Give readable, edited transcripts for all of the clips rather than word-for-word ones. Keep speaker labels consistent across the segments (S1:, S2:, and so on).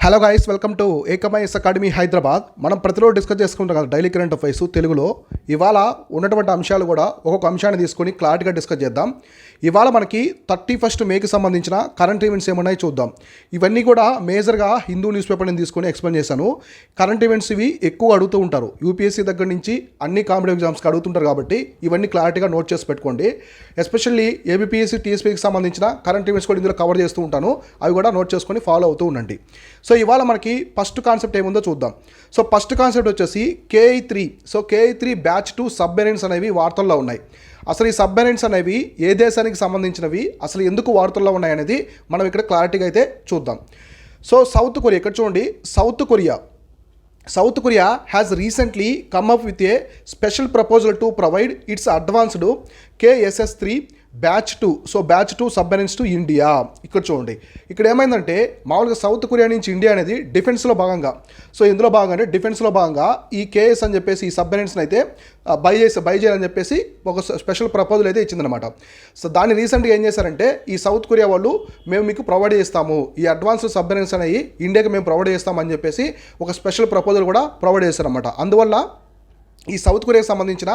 S1: Hello guys, welcome to ఏకమైఎస్ academy Hyderabad. మనం ప్రతిరోజు డిస్కస్ చేసుకుంటాం కదా డైలీ కరెంట్ అఫైర్స్ తెలుగులో. ఇవాళ ఉన్నటువంటి అంశాలు కూడా ఒక్కొక్క అంశాన్ని తీసుకొని క్లారిటీగా డిస్కస్ చేద్దాం. ఇవాళ మనకి 31 మేకి సంబంధించిన కరెంట్ ఈవెంట్స్ ఏమున్నాయి చూద్దాం. ఇవన్నీ కూడా మేజర్గా హిందూ న్యూస్ పేపర్ని తీసుకొని ఎక్స్ప్లెయిన్ చేశాను. కరెంట్ ఈవెంట్స్ ఇవి ఎక్కువ అడుగుతూ ఉంటారు, యూపీఎస్సీ దగ్గర నుంచి అన్ని కాంపిటేటివ్ ఎగ్జామ్స్కి అడుగుతుంటారు కాబట్టి ఇవన్నీ క్లారిటీగా నోట్ చేసి పెట్టుకోండి. ఎస్పెషల్లీ ఏబిపిఎస్సి టీఎస్పీకి సంబంధించిన కరెంట్ ఈవెంట్స్ కూడా ఇందులో కవర్ చేస్తూ ఉంటాను, అవి కూడా నోట్ చేసుకొని ఫాలో అవుతూ ఉండండి. సో ఇవాళ మనకి ఫస్ట్ కాన్సెప్ట్ ఏముందో చూద్దాం. సో ఫస్ట్ కాన్సెప్ట్ వచ్చేసి KI-3. So KI-3 batch 2 submarines అనేవి వార్తల్లో ఉన్నాయి. అసలు ఈ సబ్మెరైన్స్ అనేవి ఏ దేశానికి సంబంధించినవి, అసలు ఎందుకు వార్తల్లో ఉన్నాయి అనేది మనం ఇక్కడ క్లారిటీగా అయితే చూద్దాం. సో సౌత్ కొరియా, ఇక్కడ చూడండి, south Korea has recently come up with a special proposal to provide it's advanced KSS-3 batch 2. So batch 2 submarines to India. ఇక్కడ చూడండి, ఇక్కడ ఏమైందంటే మామూలుగా సౌత్ కొరియా నుంచి ఇండియా అనేది డిఫెన్స్లో భాగంగా, సో ఇందులో భాగంగా డిఫెన్స్లో భాగంగా ఈ KS అని చెప్పేసి ఈ సబ్మెరైన్స్ని అయితే బై చేయాలని చెప్పేసి ఒక స్పెషల్ ప్రపోజల్ అయితే ఇచ్చిందనమాట. సో దాన్ని రీసెంట్గా ఏం చేశారంటే ఈ సౌత్ కొరియా వాళ్ళు మేము మీకు ప్రొవైడ్ చేస్తాము, ఈ అడ్వాన్స్డ్ సబ్మెరైన్స్ అనేవి ఇండియాకి మేము ప్రొవైడ్ చేస్తామని చెప్పేసి ఒక స్పెషల్ ప్రపోజల్ కూడా ప్రొవైడ్ చేశారనమాట. అందువల్ల ఈ సౌత్ కొరియాకి సంబంధించిన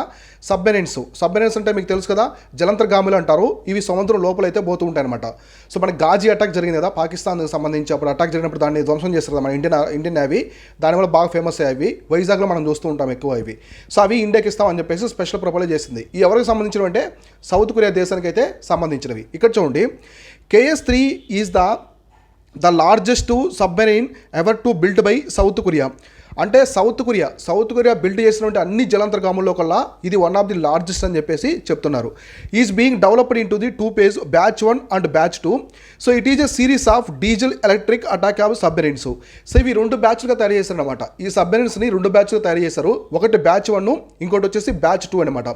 S1: సబ్మెరైన్స్ అంటే మీకు తెలుసు కదా, జలంతర్గాములు అంటారు. ఇవి సముద్రం లోపల అయితే పోతూ ఉంటాయి అనమాట. సో మనకి గాజీ అటాక్ జరిగింది కదా పాకిస్తాన్కి సంబంధించి, అప్పుడు అటాక్ జరిగినప్పుడు దాన్ని ధ్వంసం చేస్తారు కదా మన ఇండియన్ నేవీ, దానివల్ల బాగా ఫేమస్ అయ్యాయి. వైజాగ్లో మనం చూస్తూ ఉంటాం ఎక్కువ ఇవి. సో అవి ఇండియాకి ఇస్తామని చెప్పేసి స్పెషల్ ప్రపోజల్ చేసింది. ఈ ఎవరికి సంబంధించినవి అంటే సౌత్ కొరియా దేశానికి అయితే సంబంధించినవి. ఇక్కడ చూడండి, KS-3 is the largest submarine ever to build by south Korea. అంటే సౌత్ కొరియా బిల్డ్ చేసినటువంటి అన్ని జలాంతర్గాముల్లో కల్లా ఇది వన్ ఆఫ్ ది లార్జెస్ట్ అని చెప్పేసి చెప్తున్నారు. Is being developed in to the 2 phase batch 1 and batch 2. So it is a series of diesel electric attack of submarines. So ఇవి 2 బ్యాచ్లుగా తయారు చేశారు అనమాట. ఈ సబ్మెరైన్స్ని 2 బ్యాచ్లుగా తయారు చేశారు. ఒకటి బ్యాచ్ 1, ఇంకోటి వచ్చేసి బ్యాచ్ 2 అనమాట.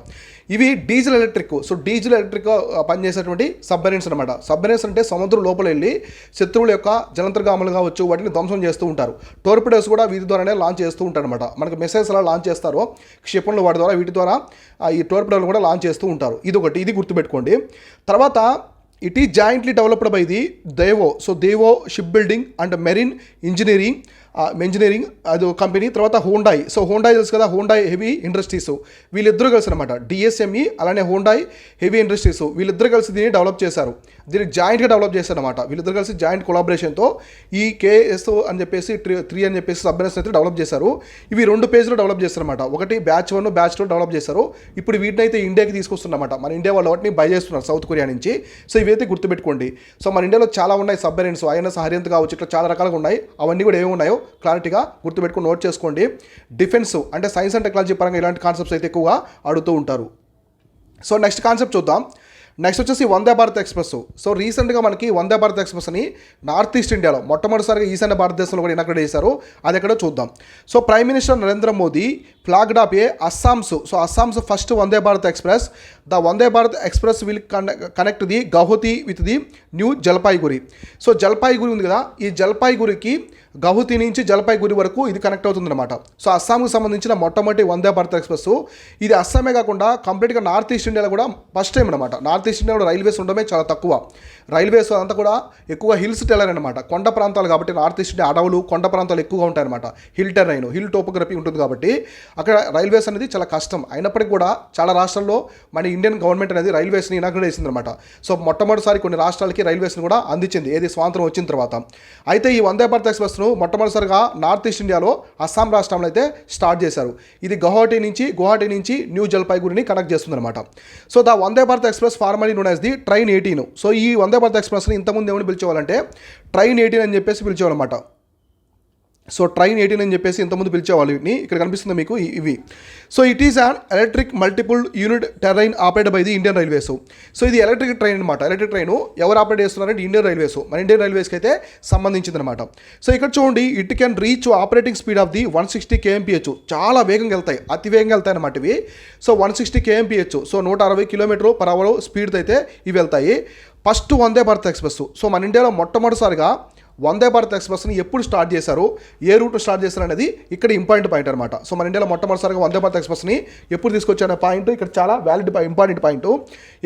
S1: ఇవి diesel electric, so diesel electric పనిచేసేటువంటి సబ్మెరైన్స్ అనమాట. సబ్మెరైన్స్ అంటే సముద్రం లోపల వెళ్ళి శత్రువుల యొక్క జలంతర్గాములు కావచ్చు వాటిని ధ్వంసం చేస్తూ ఉంటారు. టోర్పిడోస్ కూడా వీటి ద్వారానే లాంచ్ చేస్తూ ఉంటారు అనమాట. మనకి మెసేజ్ ఎలా లాంచ్ చేస్తారో క్షిపణులు వాటి ద్వారా, వీటి ద్వారా ఈ టోర్పిడోలు కూడా లాంచ్ చేస్తూ ఉంటారు. ఇది గుర్తుపెట్టుకోండి. తర్వాత it is jointly developed by the Daewoo. So Daewoo ship building and marine engineering అది కంపెనీ. తర్వాత హోండాయ్. సో హోండాయ్ తెలుసు కదా, హోండాయ్ హెవీ ఇండస్ట్రీస్, వీళ్ళిద్దరూ కలిసి అనమాట. DSME అలానే హోండాయ్ హెవీ ఇండస్ట్రీస్ వీళ్ళిద్దరూ కలిసి దీన్ని డెవలప్ చేశారు. దీన్ని జాయింట్గా డెవలప్ చేశారు అనమాట. వీళ్ళిద్దరు కలిసి జాయింట్ కొలాబరేషన్తో ఈ KS అని చెప్పేసి 3 అని చెప్పేసి సబ్మెరైన్స్ అయితే డెవలప్ చేశారు. ఇవి 2 పేజ్లో డెవలప్ చేస్తారన్నమాట. ఒకటి బ్యాచ్ 1, బ్యాచ్ 2 డెవలప్ చేశారు. ఇప్పుడు వీటిని అయితే ఇండియాకి తీసుకొస్తున్నమాట. మన ఇండియా వాళ్ళు వాటిని బై చేస్తున్నారు సౌత్ కొరియా నుంచి. సో ఇవైతే గుర్తుపెట్టుకోండి. సో మన ఇండియాలో చాలా ఉన్నాయి సబ్మెరైన్స్, INS హరియంత్ కావచ్చు, ఇట్లా చాలా రకాలుగా ఉన్నాయి. అవన్నీ కూడా ఏమి ఉన్నాయో క్లారిటీగా గుర్తుపెట్టుకుని నోట్ చేసుకోండి. డిఫెన్స్ అంటే సైన్స్ అండ్ టెక్నాలజీ పరంగా ఇలాంటి కాన్సెప్ట్స్ అయితే ఎక్కువగా అడుగుతూ ఉంటారు. సో నెక్స్ట్ కాన్సెప్ట్ చూద్దాం. నెక్స్ట్ వచ్చేసి వందే భారత్ ఎక్స్ప్రెస్. సో రీసెంట్గా మనకి వందే భారత్ ఎక్స్ప్రెస్ అని నార్త్ ఈస్ట్ ఇండియాలో మొట్టమొదటిసారిగా ఈశాన్య భారతదేశంలో కూడా ఇనాగ్రేట్ చేశారు. అది ఎక్కడో చూద్దాం. So prime minister Narendra Modi flagged of A Assam's first Vande Bharat express. The Vande Bharat express will connect the Guwahati with the new Jalpaiguri. So Jalpaiguri ఉంది కదా, ఈ జల్పాయిగురికి గౌహతి నుంచి జల్పాయిగురి వరకు ఇది కనెక్ట్ అవుతుందన్నమాట. సో అస్సాంకి సంబంధించిన మొట్టమొదటి వందే భారత్ ఎక్స్ప్రెస్. ఇది అస్సామే కాకుండా కంప్లీట్గా నార్త్ ఈస్ట్ ఇండియాలో కూడా ఫస్ట్ టైం అనమాట. నార్త్ ఈస్ట్ ఇండియాలో రైల్వేస్ ఉండడమే చాలా తక్కువ. రైల్వేస్ అంతా కూడా ఎక్కువ హిల్స్ టెరైన్ అనమాట, కొండ ప్రాంతాలు కాబట్టి. నార్త్ ఈస్ట్ ఇండియా అడవులు, కొండ ప్రాంతాలు ఎక్కువగా ఉంటాయన్నమాట. హిల్ టెరైన్, హిల్ టోపోగ్రఫీ ఉంటుంది కాబట్టి అక్కడ రైల్వేస్ అనేది చాలా కష్టం. అయినప్పటికీ కూడా చాలా రాష్ట్రాల్లో మన ఇండియన్ గవర్నమెంట్ అనేది రైల్వేస్ని ఇనాగ్రేట్ చేసింది అనమాట. సో మొట్టమొదటిసారి కొన్ని రాష్ట్రాలకి రైల్వేస్ని కూడా అందించింది ఏది స్వాతంత్రం వచ్చిన తర్వాత. అయితే ఈ వందే భారత్ ఎక్స్ప్రెస్ను మొట్టమొదటిసారిగా నార్త్ ఈస్ట్ ఇండియాలో అస్సాం రాష్ట్రంలో అయితే స్టార్ట్ చేశారు. ఇది గువాహటి నుంచి న్యూ జల్పాయిగురిని కనెక్ట్ చేస్తుంది అనమాట. So the Vande Bharat express formally known as the train 18. So ఈ వందే భారత్ ఎక్స్ప్రెస్ని ఇంతకుముందు ఏమని పిలిచేవాళ్ళంటే ట్రైన్ 18 అని చెప్పేసి పిలిచేవాళ్ళనమాట. సో ట్రైన్ 18 అని చెప్పేసి ఇంతకుముందు పిలిచేవాళ్ళు వీటిని. ఇక్కడ కనిపిస్తుంది మీకు ఇవి. So it is an electric multiple unit terrain operated by the Indian railways. So ఇది ఎలక్ట్రిక్ ట్రైన్ అనమాట. ఎలక్ట్రిక్ ట్రైన్ ఎవరు ఆపరేట్ చేస్తున్నారంటే ఇండియన్ రైల్వేస్, మన ఇండియన్ రైల్వేస్కి అయితే సంబంధించింది అనమాట. సో ఇక్కడ చూడండి, it can reach operating speed of the 160 kmph. చాలా వేగంగా వెళ్తాయి, అతి వేగంగా వెళ్తాయి అనమాట ఇవి. సో 160 kmph, సో 160 km/h స్పీడ్తో అయితే ఇవి వెళ్తాయి. First Vande Bharat express. So మన ఇండియాలో మొట్టమొదటిసారిగా వందే భారత్ ఎక్స్ప్రెస్ని ఎప్పుడు స్టార్ట్ చేశారు, ఏ రూట్ స్టార్ట్ చేశారు అనేది ఇక్కడ ఇంపార్టెంట్ అనమాట. సో మన ఇండియాలో మొట్టమొదటిసారిగా వందే భారత్ ఎక్స్ప్రెస్ని ఎప్పుడు తీసుకొచ్చారనే పాయింట్ ఇక్కడ చాలా ఇంపార్టెంట్ పాయింట్.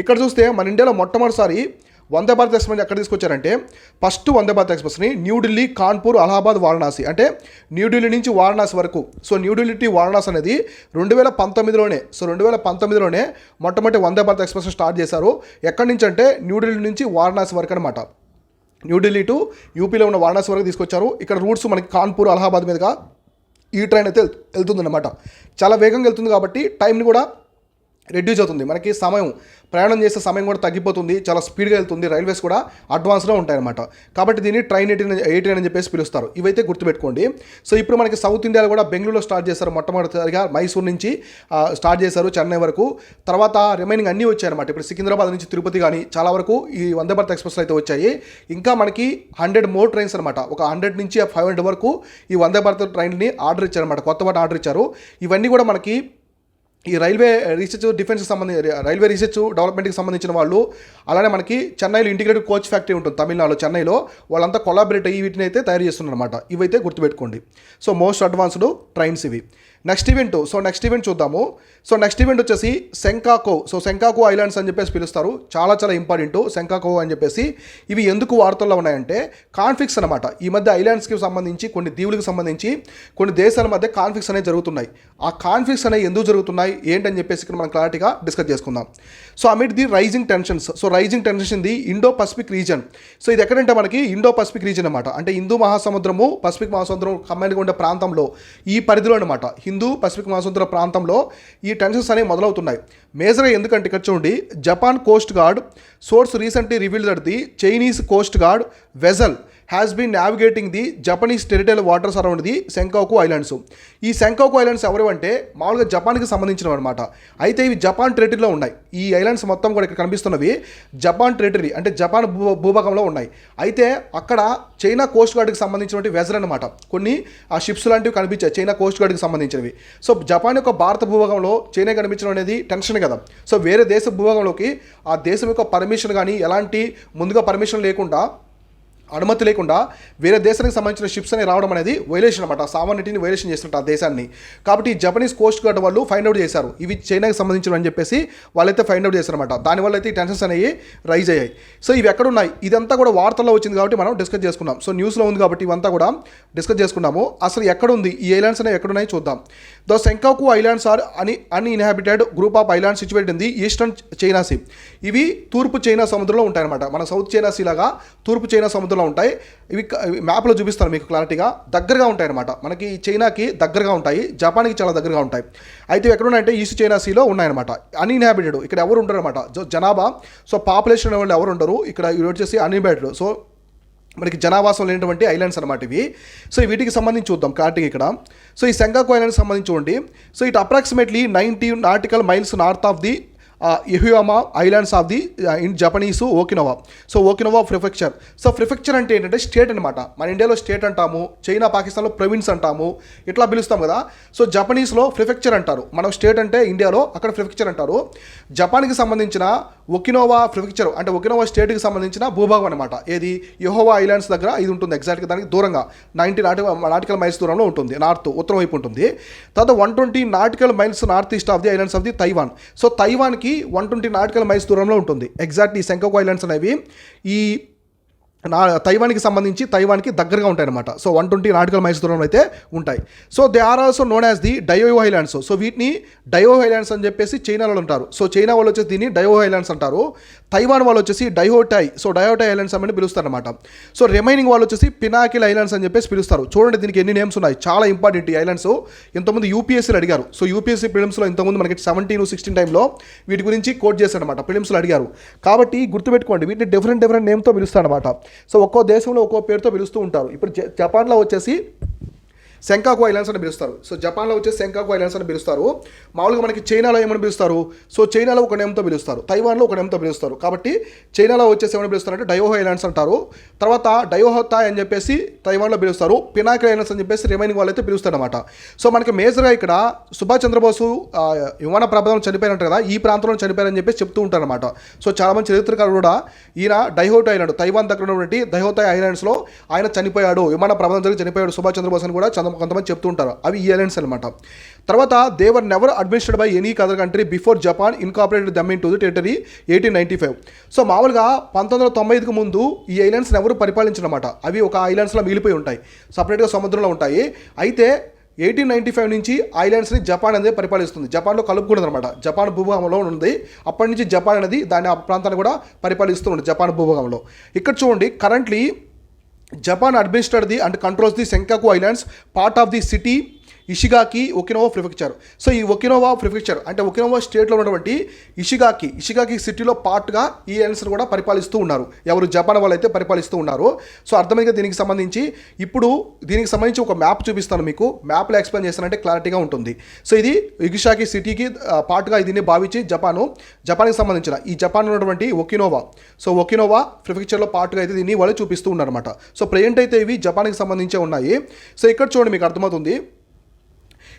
S1: ఇక్కడ చూస్తే మన ఇండియాలో మొట్టమొదటిసారి వందే భారత్ ఎక్స్ప్రెస్ ఎక్కడ తీసుకొచ్చారంటే ఫస్ట్ వందే భారత్ ఎక్స్ప్రెస్ని న్యూఢిల్లీ, కాన్పూర్, అలహాబాద్, వారణాసి, అంటే న్యూఢిల్లీ నుంచి వారణాసి వరకు. సో న్యూఢిల్లీ టు వారణాసి అనేది 2019లోనే, సో 2019లోనే మొట్టమొదటి వందే భారత్ ఎక్స్ప్రెస్ స్టార్ట్ చేశారు. ఎక్కడి నుంచి అంటే న్యూఢిల్లీ నుంచి వారణాసి వరకు అనమాట. న్యూఢిల్లీ టు యూపీలో ఉన్న వారణాసి వరకు తీసుకొచ్చారు. ఇక్కడ రూట్స్ మనకి కాన్పూర్, అలహాబాద్ మీదుగా ఈ ట్రైన్ అయితే వెళ్తుందన్నమాట. చాలా వేగంగా వెళ్తుంది కాబట్టి టైంని కూడా రెడ్యూస్ అవుతుంది. మనకి సమయం, ప్రయాణం చేసే సమయం కూడా తగ్గిపోతుంది, చాలా స్పీడ్గా వెళ్తుంది. రైల్వేస్ కూడా అడ్వాన్స్గా ఉంటాయన్నమాట. కాబట్టి దీన్ని ట్రైన్ 18 అని చెప్పేసి పిలుస్తారు. ఇవైతే గుర్తుపెట్టుకోండి. సో ఇప్పుడు మనకి సౌత్ ఇండియాలో కూడా బెంగళూరులో స్టార్ట్ చేశారు. మొట్టమొదటిసారిగా మైసూర్ నుంచి స్టార్ట్ చేశారు చెన్నై వరకు. తర్వాత రిమైనింగ్ అన్నీ వచ్చాయన్నమాట. ఇప్పుడు సికింద్రాబాద్ నుంచి తిరుపతి కానీ చాలా వరకు ఈ వందే భారత్ ఎక్స్ప్రెస్లో అయితే వచ్చాయి. ఇంకా మనకి 100 మోర్ ట్రైన్స్ అనమాట. ఒక 100 నుంచి 500 వరకు ఈ వందే భారత్ ట్రైన్ని ఆర్డర్ ఇచ్చారన్నమాట. కొత్త వాటి ఆర్డర్ ఇచ్చారు. ఇవన్నీ కూడా మనకి ఈ రైల్వే రీసెర్చ్ డిఫెన్స్కి సంబంధించి, రైల్వే రీసెర్చ్ డెవలప్మెంట్కి సంబంధించిన వాళ్ళు, అలానే మనకి చెన్నైలో ఇంటిగ్రేటెడ్ కోచ్ ఫ్యాక్టరీ ఉంటుంది తమిళనాడులో, చెన్నైలో. వాళ్ళంతా కొలాబరేట్ అయ్యి వీటిని అయితే తయారు చేస్తున్నారన్నమాట. ఇవైతే గుర్తుపెట్టుకోండి. సో మోస్ట్ అడ్వాన్స్డ్ ట్రైన్స్ ఇవి. నెక్స్ట్ ఈవెంట్ చూద్దాము. సో నెక్స్ట్ ఈవెంట్ వచ్చేసి సెంకాకో. సో సెంకాకో ఐలాండ్స్ అని చెప్పేసి పిలుస్తారు. చాలా చాలా ఇంపార్టెంట్ సెంకాకో అని చెప్పేసి. ఇవి ఎందుకు వార్తల్లో ఉన్నాయంటే కాన్ఫ్లిక్ట్స్ అనమాట. ఈ మధ్య ఐలాండ్స్కి సంబంధించి, కొన్ని దీవులకు సంబంధించి కొన్ని దేశాల మధ్య కాన్ఫ్లిక్ట్స్ అనేవి జరుగుతున్నాయి. ఆ కాన్ఫ్లిక్ట్స్ అనేవి ఎందుకు జరుగుతున్నాయి ఏంటని చెప్పేసి ఇక్కడ మనం క్లారిటీగా డిస్కస్ చేసుకుందాం. So amid the rising tensions. So rising tensions in the Indo Pacific region. So ఇది ఎక్కడంటే మనకి ఇండో పసిఫిక్ రీజన్ అనమాట. అంటే హిందూ మహాసముద్రము, పసిఫిక్ మహాసముద్రం కంబైన్గా ఉండే ప్రాంతంలో, ఈ పరిధిలో అనమాట, హిందూ పసిఫిక్ మహాసముద్ర ప్రాంతంలో ఈ టెన్షన్స్ అనేవి మొదలవుతున్నాయి. మేజర్గా ఎందుకంటే ఇక్కడ చూడండి, Japan coast guard source recently revealed that the Chinese coast guard vessel has been navigating the Japanese territorial waters around the Senkaku islands. ఈ సెంకాకు ఐలాండ్స్ ఎవరు అంటే మామూలుగా జపాన్కి సంబంధించినవి అనమాట. అయితే ఇవి జపాన్ టెరిటరీలో ఉన్నాయి. ఈ ఐలాండ్స్ మొత్తం కూడా ఇక్కడ కనిపిస్తున్నవి జపాన్ టెరిటరీ, అంటే జపాన్ భూభాగంలో ఉన్నాయి. అయితే అక్కడ చైనా కోస్ట్ గార్డ్కి సంబంధించినటువంటి వెజల్ అనమాట. కొన్ని ఆ షిప్స్ లాంటివి కనిపించాయి చైనా కోస్ట్ గార్డ్కి సంబంధించినవి. సో జపాన్ యొక్క భారత భూభాగంలో చైనా కనిపించడం అనేది టెన్షన్ కదా. సో వేరే దేశ భూభాగంలోకి ఆ దేశం యొక్క పర్మిషన్ కానీ, ఎలాంటి ముందుగా పర్మిషన్ లేకుండా, అనుమతి లేకుండా వేరే దేశానికి సంబంధించిన షిప్స్ అనేవి రావడం అనేది వైలేషన్ అనమాట. సామాన్యటిని వైలేషన్ చేస్తున్నట్టు ఆ దేశాన్ని. కాబట్టి జపనీస్ కోస్ట్ గార్డ్ వాళ్ళు ఫైండ్ అవుట్ చేశారు ఇవి చైనాకి సంబంధించినవి అని చెప్పేసి వాళ్ళైతే ఫైండ్ అవుట్ చేశారనమాట. దానివల్ల అయితే ఈ టెన్షన్స్ అనేవి రైజ్ అయ్యాయి. సో ఇవి ఎక్కడున్నాయి, ఇదంతా కూడా వార్తల్లో వచ్చింది కాబట్టి మనం డిస్కస్ చేసుకున్నాం. సో న్యూస్లో ఉంది కాబట్టి ఇవంతా కూడా డిస్కస్ చేసుకున్నాము. అసలు ఎక్కడుంది ఈ ఐలాండ్స్ అనేవి, ఎక్కడున్నాయి చూద్దాం. The Senkaku islands are uninhabited group of islands situated in the eastern China sea. ఇవి తూర్పు చైనా సముద్రంలో ఉంటాయన్నమాట. మన సౌత్ చైనా సీ లాగా తూర్పు చైనా సముద్రంలో ఉంటాయి. ఇవి మ్యాప్లో చూపిస్తాను మీకు క్లారిటీగా. దగ్గరగా ఉంటాయి అనమాట, మనకి చైనాకి దగ్గరగా ఉంటాయి, జపాన్కి చాలా దగ్గరగా ఉంటాయి. అయితే ఎక్కడ ఉన్నాయంటే ఈస్ట్ చైనా సీలో ఉన్నాయన్నమాట. అన్ఇన్హాబిటెడ్, ఇక్కడ ఎవరు ఉంటారు అనమాట, జనాభా. సో పాపులేషన్ వాళ్ళు ఎవరు ఉండరు ఇక్కడ. ఇవి వచ్చేసి అన్ఇన్హాబిటెడ్, సో మనకి జనావాసం లేనటువంటి ఐలాండ్స్ అనమాట ఇవి. సో వీటికి సంబంధించి చూద్దాం క్లారిటీగా ఇక్కడ. సో ఈ సెంకాకు ఐలాండ్స్ సంబంధించి చూడండి. So it approximately 90 nautical miles north of the Yaeyama islands of the in Japanese Okinawa. So Okinawa prefecture. So prefecture అంటే ఏంటంటే స్టేట్ అనమాట. మన ఇండియాలో స్టేట్ అంటాము, చైనా పాకిస్తాన్లో ప్రొవిన్స్ అంటాము, ఇట్లా పిలుస్తాం కదా. సో జపనీస్లో ప్రిఫెక్చర్ అంటారు. మనం స్టేట్ అంటే ఇండియాలో, అక్కడ ప్రిఫెక్చర్ అంటారు. జపాన్కి సంబంధించిన ఒకినోవా ప్రిఫెక్చర్ అంటే ఒకినోవా స్టేట్కి సంబంధించిన భూభాగం అనమాట. ఏది యెహోవా ఐలాండ్స్ దగ్గర ఇది ఉంటుంది. ఎగ్జాక్ట్గా దానికి దూరంగా 90 నాటికల్ మైల్స్ దూరంలో ఉంటుంది, నార్త్ ఉత్తరం వైపు ఉంటుంది. తర్వాత 120 nautical miles north east of the islands of the Taiwan. So తైవాన్కి 120 నాటికల్ మైల్స్ దూరంలో ఉంటుంది. ఎగ్జాక్ట్ ఈ సెంకాకు ఐలాండ్స్ అనేవి ఈ తైవాన్కి సంబంధించి తైవాన్కి దగ్గరగా ఉంటాయి అనమాట. సో 120 నాటికల్ మైల్స్ దూరంలో అయితే ఉంటాయి. So they are also known as the Diaoyu islands. So వీటిని డయో ఐలాండ్స్ అని చెప్పేసి చైనా వాళ్ళు అంటారు. సో చైనా వాళ్ళు వచ్చేసి దీన్ని డయో ఐలాండ్స్ అంటారు. తైవాన్ వాళ్ళు వచ్చేసి డయోటై, సో డయోటై ఐలాండ్స్ అని పిలుస్తారు అనమాట. సో రిమైనింగ్ వాళ్ళు వచ్చేసి పినాకిల్ ఐలాండ్స్ అని చెప్పేసి పిలుస్తారు. చూడండి దీనికి ఎన్ని నేమ్స్ ఉన్నాయి, చాలా ఇంపార్టెంట్ ఈ ఐలాండ్స్. ఇంతకుముందు యూపీఎస్సీలు అడిగారు. సో యూపీఎస్సీ ప్రిలిమ్స్లో ఇంతకుముందు మనకి 17-16 టైంలో వీటి గురించి కోట్ చేశారనమాట, ప్రిలిమ్స్లో అడిగారు. కాబట్టి గుర్తుపెట్టుకోండి, వీటిని డిఫరెంట్ నేమ్తో పిలుస్తారు అనమాట. సో ఒక్కో దేశంలో ఒక్కో పేరుతో పిలుస్తూ ఉంటారు. ఇప్పుడు జపాన్లో వచ్చేసి సెంకాకు ఐలాండ్స్ అని పిలుస్తారు. సో జపాన్లో వచ్చేసి సెంకాకు ఐలాండ్స్ అని పిలుస్తారు. మామూలుగా మనకి చైనాలో ఏమని పిలుస్తారు, సో చైనాలో ఒక నేమ్తో పిలుస్తారు, తైవాన్లో ఒక నేమ్తో పిలుస్తారు. కాబట్టి చైనాలో వచ్చేసి ఏమని పిలుస్తారంటే డయో ఐలాండ్స్ అంటారు. తర్వాత డయోహోతాయ్ అని చెప్పేసి తైవాన్లో పిలుస్తారు. పినాకిల్ ఐలాండ్స్ అని చెప్పేసి రిమైనింగ్ వాళ్ళైతే పిలుస్తారు అనమాట. సో మనకి మేజర్గా ఇక్కడ సుభాష్ చంద్రబోసు విమాన ప్రమాదం చనిపోయినట్టు కదా, ఈ ప్రాంతంలో చనిపోయారని చెప్పేసి చెప్తూ ఉంటారనమాట. సో చాలామంది చరిత్రకారులు కూడా ఈయన డైహోటాయ్ ఐలాండ్, తైవాన్ దగ్గర ఉన్నటువంటి డైహోతాయ్ ఐలాండ్స్లో ఆయన చనిపోయాడు, విమాన ప్రమాదం జరిగి చనిపోయాడు సుభాష్ చంద్రబోస్ అని కూడా కొంతమంది చెప్తూ ఉంటారు, అవి ఈ ఐలాండ్స్ అనమాట. తర్వాత they were never administered by any other country before Japan incorporated them in to the territory 1895. So మామూలుగా 1995కు ముందు ఈ ఐలాండ్స్ ఎవరు పరిపాలించనమాట, అవి ఒక ఐలాండ్స్లో మిగిలిపోయి ఉంటాయి, సపరేట్గా సముద్రంలో ఉంటాయి. అయితే 1895 నుంచి ఐలాండ్స్ని జపాన్ అనేది పరిపాలిస్తుంది, జపాన్లో కలుపుకున్నది అనమాట, జపాన్ భూభాగంలో ఉంది. అప్పటి నుంచి జపాన్ అనేది దాని ఆ ప్రాంతాన్ని కూడా పరిపాలిస్తూ ఉంది జపాన్ భూభాగంలో. ఇక్కడ చూడండి, currently Japan administered the and controls the Senkaku islands, part of the city Ishigaki Okinawa prefecture. So ఈ ఒకినోవా ప్రిఫెక్చర్ అంటే ఒకినోవా స్టేట్లో ఉన్నటువంటి ఇషిగాకి సిటీలో పార్ట్గా ఈ ఐలాండ్స్ని కూడా పరిపాలిస్తూ ఉన్నారు, ఎవరు జపాన్ వాళ్ళు అయితే పరిపాలిస్తూ ఉన్నారు. సో అర్థమైందిగా దీనికి సంబంధించి. ఇప్పుడు దీనికి సంబంధించి ఒక మ్యాప్ చూపిస్తాను మీకు, మ్యాప్లో ఎక్స్ప్లెయిన్ చేస్తానంటే క్లారిటీగా ఉంటుంది. సో ఇది ఇషిగాకి సిటీకి పార్ట్గా దీన్ని భావించి జపాన్కి సంబంధించిన ఈ జపాన్ ఉన్నటువంటి ఒకినోవా, సో ఒకినోవా ప్రిఫెక్చర్లో పార్ట్గా అయితే దీన్ని వాళ్ళు చూపిస్తూ ఉన్నారన్నమాట. సో ప్రజెంట్ అయితే ఇవి జపాన్కి సంబంధించే ఉన్నాయి. సో ఇక్కడ చూడండి మీకు అర్థమవుతుంది.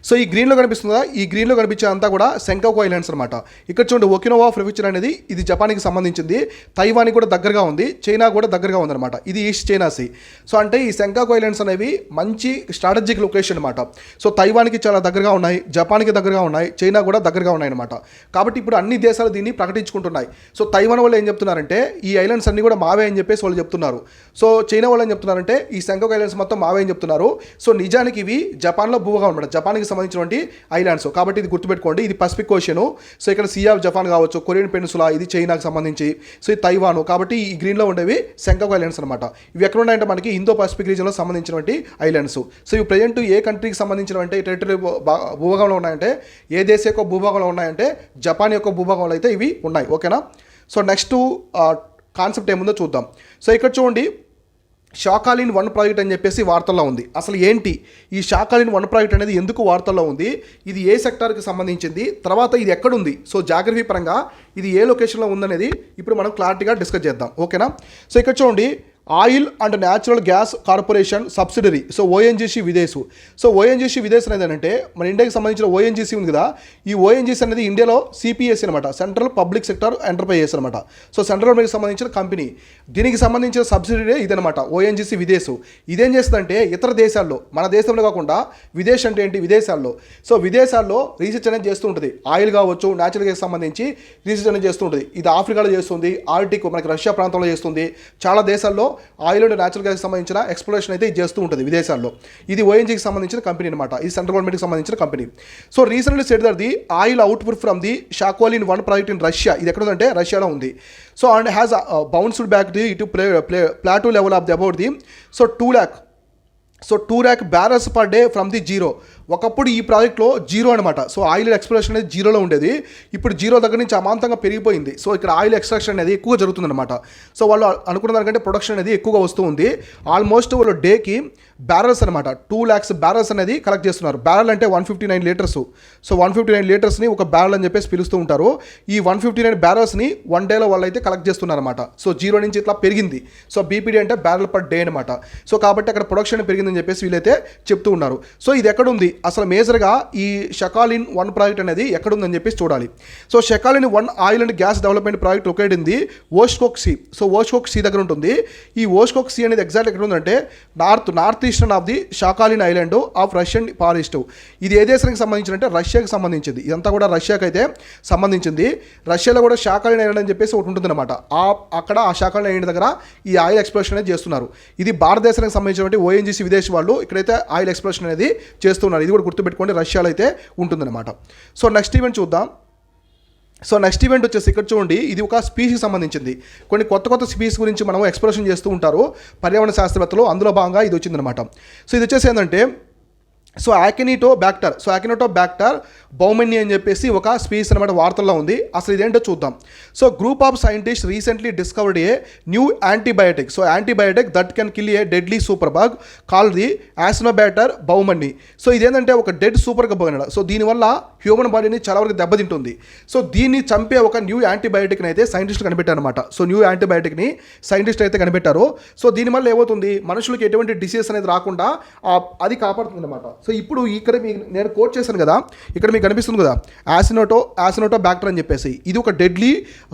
S1: సో ఈ గ్రీన్లో కనిపిస్తుందా, ఈ గ్రీన్లో కనిపించే అంతా కూడా సెంకాకు ఐలాండ్స్ అనమాట. ఇక్కడ చూడండి, ఒకినోవా ప్రిఫెక్చర్ అనేది ఇది జపాన్కి సంబంధించింది, తైవాన్ కూడా దగ్గరగా ఉంది, చైనా కూడా దగ్గరగా ఉందన్నమాట. ఇది ఈస్ట్ చైనా సీ. సో అంటే ఈ సెంకాకు ఐలాండ్స్ అనేవి మంచి స్ట్రాటజిక్ లొకేషన్ అనమాట. సో తైవాన్కి చాలా దగ్గరగా ఉన్నాయి, జపాన్కి దగ్గరగా ఉన్నాయి, చైనా కూడా దగ్గరగా ఉన్నాయి అనమాట. కాబట్టి ఇప్పుడు అన్ని దేశాలు దీన్ని ప్రకటించుకుంటున్నాయి. సో తైవాన్ వాళ్ళు ఏం చెప్తున్నారంటే ఈ ఐలాండ్స్ అన్ని కూడా మావే అని చెప్పేసి వాళ్ళు చెప్తున్నారు. సో చైనా వాళ్ళు ఏం చెప్తున్నారంటే ఈ సెంకాకు ఐలాండ్స్ మొత్తం మావే అని చెప్తున్నారు. సో నిజానికి ఇవి జపాన్లో భూభాగం అనమాట, జపాన్కి సంబంధించినటువంటి ఐలాండ్స్. కాబట్టి ఇది గుర్తుపెట్టుకోండి, ఇది పసిఫిక్ ఓషన్. సో ఇక్కడ సీ ఆఫ్ జపాన్ కావచ్చు, కొరియన్ పెనిన్సులా, ఇది చైనాకి సంబంధించి, సో ఇది తైవాను. కాబట్టి ఈ గ్రీన్లో ఉండేవి సెంకాకు ఐలాండ్స్ అనమాట. ఇవి ఎక్కడ ఉన్నాయంటే మనకి ఇండో పసిఫిక్ రీజియన్లో సంబంధించినటువంటి ఐలాండ్స్. సో ఇవి ప్రజెంట్ ఏ కంట్రీకి సంబంధించినటువంటి టెరిటరీ భూభాగంలో ఉన్నాయంటే, ఏ దేశ యొక్క భూభాగంలో ఉన్నాయంటే జపాన్ యొక్క భూభాగంలో అయితే ఇవి ఉన్నాయి. ఓకేనా. సో నెక్స్ట్ కాన్సెప్ట్ ఏముందో చూద్దాం. సో ఇక్కడ చూడండి, షాకాలిన్ 1 ప్రాజెక్ట్ అని చెప్పేసి వార్తల్లో ఉంది. అసలు ఏంటి ఈ షాకాలిన్ 1 ప్రాజెక్ట్ అనేది, ఎందుకు వార్తల్లో ఉంది, ఇది ఏ సెక్టార్కి సంబంధించింది, తర్వాత ఇది ఎక్కడుంది, సో జాగ్రఫీ పరంగా ఇది ఏ లొకేషన్లో ఉందనేది ఇప్పుడు మనం క్లారిటీగా డిస్కస్ చేద్దాం. ఓకేనా. సో ఇక్కడ చూడండి, oil and natural gas corporation subsidiary, so ONGC Videsh. So ONGC Videsh అనేది ఏంటంటే మన ఇండియాకి సంబంధించిన ఓఎన్జీసీ ఉంది కదా, ఈ ఓఎన్జీసీ అనేది ఇండియాలో సిపిఎస్ అనమాట, సెంట్రల్ పబ్లిక్ సెక్టర్ ఎంటర్ప్రైజెస్ అనమాట. సో సెంట్రల్ గవర్నమెంట్కి సంబంధించిన కంపెనీ, దీనికి సంబంధించిన సబ్సిడరీ ఇదనమాట ఓఎన్జీసీ విదేశ్. ఇదేం చేస్తుందంటే ఇతర దేశాల్లో, మన దేశంలో కాకుండా విదేశ్ అంటే ఏంటి, విదేశాల్లో, సో విదేశాల్లో రీసెర్చ్ అనేది చేస్తూ ఉంటుంది. ఆయిల్ కావచ్చు, న్యాచురల్ గ్యాస్ సంబంధించి రీసెర్చ్ అనేది చేస్తూ ఉంటుంది. ఇది ఆఫ్రికాలో చేస్తుంది, ఆర్టిక్ మనకి రష్యా ప్రాంతంలో చేస్తుంది, చాలా దేశాల్లో ఆయిల్ అండ్ న్యాచురల్ గ్యాస్కి సంబంధించిన ఎక్స్ప్లోరేషన్ అయితే ఇది చేస్తూ ఉంటుంది విదేశాల్లో. ఇది ఓఎన్జీకి సంబంధించిన కంపెనీ అనమాట, ఇది సెంట్రల్ గవర్నమెంట్కి సంబంధించిన company. So recently said that the oil output from the Sakhalin 1 project in Russia, ఇది ఎక్కడ ఉందంటే రష్యాలో ఉంది. So and has bounced back the its plateau level of the about the so 2 lakh barrels per day from the zero. ఒకప్పుడు ఈ ప్రాజెక్ట్లో zero అనమాట. So oil exploration అనేది జీరోలో ఉండేది, ఇప్పుడు జీరో దగ్గర నుంచి అమాంతంగా పెరిగిపోయింది. సో ఇక్కడ ఆయిల్ ఎక్స్ట్రాక్షన్ అనేది ఎక్కువగా జరుగుతుందన్నమాట. సో వాళ్ళు అనుకున్న దానికంటే ప్రొడక్షన్ అనేది ఎక్కువగా వస్తూ ఉంది. ఆల్మోస్ట్ వాళ్ళు డేకి బ్యారల్స్ అనమాట 2 lakhs బ్యారల్స్ అనేది కలెక్ట్ చేస్తున్నారు. బ్యారల్ అంటే 159 లీటర్స్. సో 159 లీటర్స్ని ఒక బ్యారల్ అని చెప్పేసి పిలుస్తూ ఉంటారు. ఈ 159 బ్యారల్స్ని 1 డేలో వాళ్ళు అయితే కలెక్ట్ చేస్తున్నారన్నమాట. సో జీరో నుంచి ఇట్లా పెరిగింది. సో బీపీడీ అంటే బ్యారల్ పర్ డే అనమాట. సో కాబట్టి అక్కడ ప్రొడక్షన్ పెరిగిందని చెప్పేసి వీళ్ళైతే చెప్తూ ఉన్నారు. సో ఇది ఎక్కడుంది అసలు మేజర్గా, ఈ షకాలిన్ 1 ప్రాజెక్ట్ అనేది ఎక్కడుందని చెప్పేసి చూడాలి. So Sakhalin 1 oil and gas development project locate in Okhotsk sea. So Okhotsk sea దగ్గర ఉంటుంది. ఈ ఓష్కోక్ సీ అనేది ఎగ్జాక్ట్ ఎక్కడ ఉందంటే north eastern of the Sakhalin island of Russian forest. ఇది ఏ దేశానికి సంబంధించిందంటే రష్యాకి సంబంధించింది. ఇదంతా కూడా రష్యాకి అయితే సంబంధించింది. రష్యాలో కూడా షాకాలిన్ ఐలాండ్ అని చెప్పేసి ఒకటి ఉంటుంది అనమాట. అక్కడ ఆ షాకాలిన్ ఐలాండ్ దగ్గర ఈ ఆయిల్ ఎక్స్ప్లోరేషన్ అనేది చేస్తున్నారు. ఇది భారతదేశానికి సంబంధించినటువంటి ఓఎన్జీసీ విదేశీ వాళ్ళు ఇక్కడైతే ఆయిల్ ఎక్స్ప్లోరేషన్ అనేది చేస్తున్నారు. ఇది కూడా గుర్తుపెట్టుకోండి, రష్యాలో అయితే ఉంటుందన్నమాట. సో నెక్స్ట్ ఈవెంట్ చూద్దాం. సో నెక్స్ట్ ఈవెంట్ వచ్చేసి ఇక్కడ చూడండి, ఇది ఒక స్పీసీకి సంబంధించింది. కొన్ని కొత్త స్పీసీస్ గురించి మనం ఎక్స్ప్లోరేషన్ చేస్తూ ఉంటారు పర్యావరణ శాస్త్రవేత్తలు, అందులో భాగంగా ఇది వచ్చిందనమాట. సో ఇది వచ్చేసి ఏంటంటే సో యాకినోటోబ్యాక్టర్ బౌమెన్ని అని చెప్పేసి ఒక స్పీస్ అనమాట వార్తల్లో ఉంది. అసలు ఇదేంటో చూద్దాం. So group of scientist recently discovered a new antibiotic. So antibiotic that can kill a deadly super bug call the Acinetobacter baumannii. So ఇదేంటంటే ఒక డెడ్ సూపర్ బగ్ అనమాట. సో దీనివల్ల హ్యూమన్ బాడీని చాలా వరకు దెబ్బతింటుంది. సో దీన్ని చంపే ఒక న్యూ యాంటీబయాటిక్ని అయితే సైంటిస్టులు కనిపెట్టారు అనమాట. సో న్యూ యాంటీబయాటిక్ని సైంటిస్ట్ అయితే కనిపెట్టారు. సో దీనివల్ల ఏమవుతుంది, మనుషులకి ఎటువంటి డిసీజ్ అనేది రాకుండా అది కాపాడుతుంది అనమాట. సో ఇప్పుడు ఇక్కడ నేను కోట్ చేశాను కదా, ఇక్కడ మీకు కనిపిస్తుంది కదా, యాసినోటో బ్యాక్టర్ అని చెప్పేసి, ఇది ఒక డెడ్లీ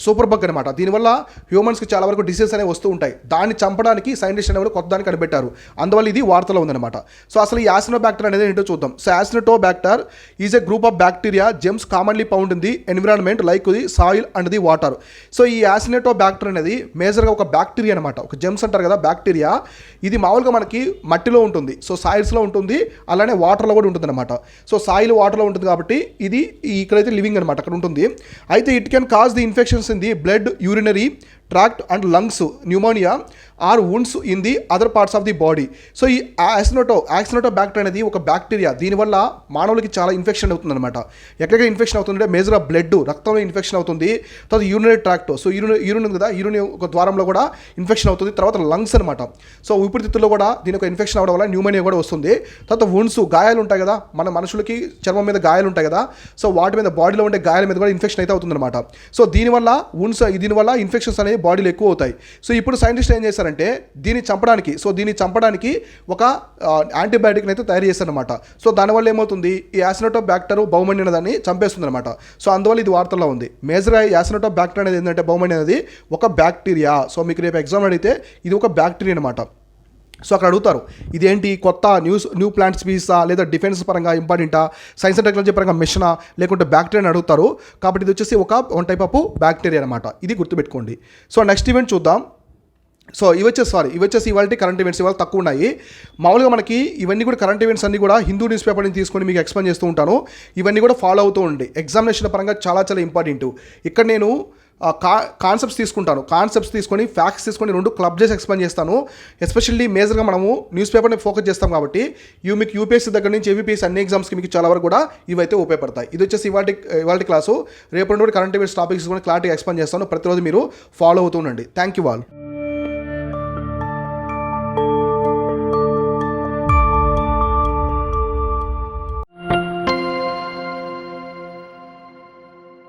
S1: సూపర్ బగ్ అనమాట. దీనివల్ల హ్యూమన్స్కి చాలా వరకు డిసీజెస్ అనేవి వస్తూ ఉంటాయి. దాన్ని చంపడానికి సైంటిస్ట్ అనేవాళ్ళు కొత్త దాన్ని కనిపెట్టారు. అందువల్ల ఇది వార్తలో ఉందన్నమాట. సో అసలు ఈ యాసినోబ్యాక్టర్ అనేది ఏంటో చూద్దాం. So Acinetobacter is a group of bacteria germs commonly found in the environment like the soil and the water. So ఈ యాసినోటోబ్యాక్టర్ అనేది మేజర్గా ఒక బ్యాక్టీరియా అనమాట. ఒక జెమ్స్ అంటారు కదా బ్యాక్టీరియా, ఇది మామూలుగా మనకి మట్టిలో ఉంటుంది, సో సాయిల్స్లో ఉంటుంది, అలానే వాటర్లో కూడా ఉంటుంది అనమాట. సో సాయిల్ వాటర్లో ఉంటుంది కాబట్టి ఇది ఇక్కడైతే లివింగ్ అనమాట, అక్కడ ఉంటుంది. అయితే it can cause the infections in the blood, urinary tract and lungs, pneumonia or wounds in the other parts of the body. So ఈ యాసినోటోబ్యాక్టర్ అనేది ఒక బ్యాక్టీరియా, దీనివల్ల మానవులకి చాలా ఇన్ఫెక్షన్ అవుతుంది అనమాట. ఎక్కడికి ఇన్ఫెక్షన్ అవుతుందంటే మేజర్గా బ్లడ్, రక్తంలో ఇన్ఫెక్షన్ అవుతుంది, తర్వాత యూరినరీ ట్రాక్ట్, సో యూరిన్ ఉంది కదా, యూరిన్ ఒక ద్వారంలో కూడా ఇన్ఫెక్షన్ అవుతుంది, తర్వాత లంగ్స్ అనమాట. సో ఊపిరితిత్తుల్లో కూడా దీని ఒక ఇన్ఫెక్షన్ అవ్వడం వల్ల న్యూమోనియా కూడా వస్తుంది. తర్వాత వుండ్స్, గాయాలు ఉంటాయి కదా, మన మనుషులకి చర్మం మీద గాయాలు ఉంటాయి కదా, సో వాటి మీద బాడీలో ఉండే గాయాల మీద కూడా ఇన్ఫెక్షన్ అయితే అవుతుంది అనమాట. సో దీనివల్ల దీనివల్ల ఇన్ఫెక్షన్స్ అనేవి బాడీలో ఎక్కువ అవుతాయి. సో ఇప్పుడు సైంటిస్ట్ ఏం చేశారంటే దీన్ని చంపడానికి ఒక యాంటీబయాటిక్ని అయితే తయారు చేశారనమాట. సో దానివల్ల ఏమవుతుంది, ఈ యాసినోటోబ్యాక్టర్ బహుమణి దాన్ని చంపేస్తుంది అనమాట. సో అందువల్ల ఇది వార్తల్లో ఉంది. మేజర్ యాసినోటోబ్యాక్టర్ అనేది ఏంటంటే బహుమణి అనేది ఒక బ్యాక్టీరియా. సో మీకు రేపు ఎగ్జామ్ అడిగితే ఇది ఒక బ్యాక్టీరియా అనమాట. సో అక్కడ అడుగుతారు ఇదేంటి కొత్త న్యూ ప్లాంట్ స్పీసా, లేదా డిఫెన్స్ పరంగా ఇంపార్టెంటా, సైన్స్ అండ్ టెక్నాలజీ పరంగా మిషనా, లేకుంటే బ్యాక్టీరియా అడుగుతారు. కాబట్టి ఇది వచ్చేసి వన్ టైప్ ఆఫ్ బ్యాక్టీరియా అనమాట. ఇది గుర్తుపెట్టుకోండి. సో నెక్స్ట్ ఈవెంట్ చూద్దాం. సో ఇవి వచ్చేసి ఇవాళ కరెంట్ ఈవెంట్స్ ఇవాళ తక్కువ ఉన్నాయి. మామూలుగా మనకి ఇవన్నీ కూడా కరెంట్ ఈవెంట్స్ అన్నీ కూడా హిందూ న్యూస్ పేపర్ నుంచి తీసుకొని మీకు ఎక్స్ప్లెయిన్ చేస్తూ ఉంటాను. ఇవన్నీ కూడా ఫాలో అవుతూ ఉండి ఎగ్జామినేషన్ పరంగా చాలా చాలా ఇంపార్టెంట్. ఇక్కడ నేను కాన్సెప్ట్స్ తీసుకొని ఫ్యాక్ట్స్ తీసుకొని రెండు క్లబ్ చేసి ఎక్స్ప్లెయిన్ చేస్తాను. ఎస్పెషల్లీ మేజర్గా మనము న్యూస్ పేపర్ని ఫోకస్ చేస్తాం కాబట్టి మీకు యూపీఎస్సీ దగ్గర నుంచి ఏబీపీఎస్సీ అన్ని ఎగ్జామ్స్కి మీకు చాలా వరకు కూడా ఇవైతే ఉపయోగపడతాయి. ఇది వచ్చేసి ఇవాళ క్లాసు. రేపటి నుండి కరెంట్ అఫైర్స్ టాపిక్స్ కూడా క్లారిటీగా ఎక్స్ప్లెయిన్ చేస్తాను. ప్రతిరోజు మీరు ఫాలో అవుతూ ఉండండి. Thank you all.